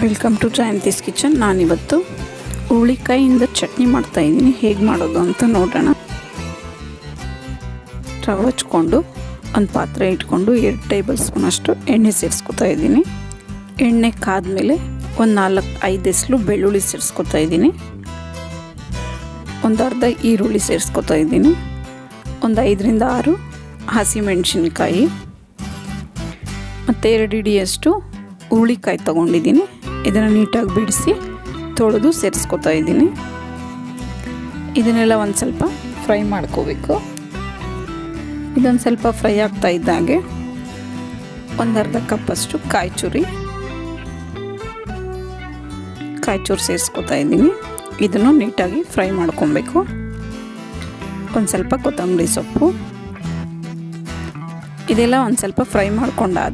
Welcome to Jayanthi's kitchen. ನಾನಿವತ್ತು ಹುರುಳಿಕಾಯಿಯಿಂದ ಚಟ್ನಿ ಮಾಡ್ತಾಯಿದ್ದೀನಿ. ಹೇಗೆ ಮಾಡೋದು ಅಂತ ನೋಡೋಣ. ರವೆ ಹಚ್ಕೊಂಡು ಒಂದು ಪಾತ್ರೆ ಇಟ್ಕೊಂಡು 2 ಟೇಬಲ್ ಸ್ಪೂನಷ್ಟು ಎಣ್ಣೆ ಸೇರಿಸ್ಕೊತಾ ಇದ್ದೀನಿ. ಎಣ್ಣೆ ಕಾದ್ಮೇಲೆ ಒಂದು 4-5 ಎಸಳು ಬೆಳ್ಳುಳ್ಳಿ ಸೇರಿಸ್ಕೊತಾ ಇದ್ದೀನಿ. ಒಂದು ಅರ್ಧ ಈರುಳ್ಳಿ ಸೇರಿಸ್ಕೊತಾ ಇದ್ದೀನಿ. ಒಂದು 5ರಿಂದ 6 ಹಸಿಮೆಣಸಿನ್ಕಾಯಿ ಮತ್ತು 2 ಹಿಡಿಯಷ್ಟು ಹುರುಳಿಕಾಯಿ ತೊಗೊಂಡಿದ್ದೀನಿ. ಇದನ್ನು ನೀಟಾಗಿ ಬಿಡಿಸಿ ತೊಳೆದು ಸೇರಿಸ್ಕೊತಾ ಇದ್ದೀನಿ. ಇದನ್ನೆಲ್ಲ ಒಂದು ಸ್ವಲ್ಪ ಫ್ರೈ ಮಾಡ್ಕೋಬೇಕು. ಇದೊಂದು ಸ್ವಲ್ಪ ಫ್ರೈ ಆಗ್ತಾ ಇದ್ದಾಗೆ ಒಂದು ಅರ್ಧ ಕಪ್ಪಷ್ಟು ಕಾಯಿ ಚೂರು ಸೇರಿಸ್ಕೊತಾ ಇದ್ದೀನಿ. ಇದನ್ನು ನೀಟಾಗಿ ಫ್ರೈ ಮಾಡ್ಕೊಬೇಕು. ಒಂದು ಸ್ವಲ್ಪ ಕೊತ್ತಂಬರಿ ಸೊಪ್ಪು, ಇದೆಲ್ಲ ಒಂದು ಸ್ವಲ್ಪ ಫ್ರೈ ಮಾಡ್ಕೊಂಡಾದ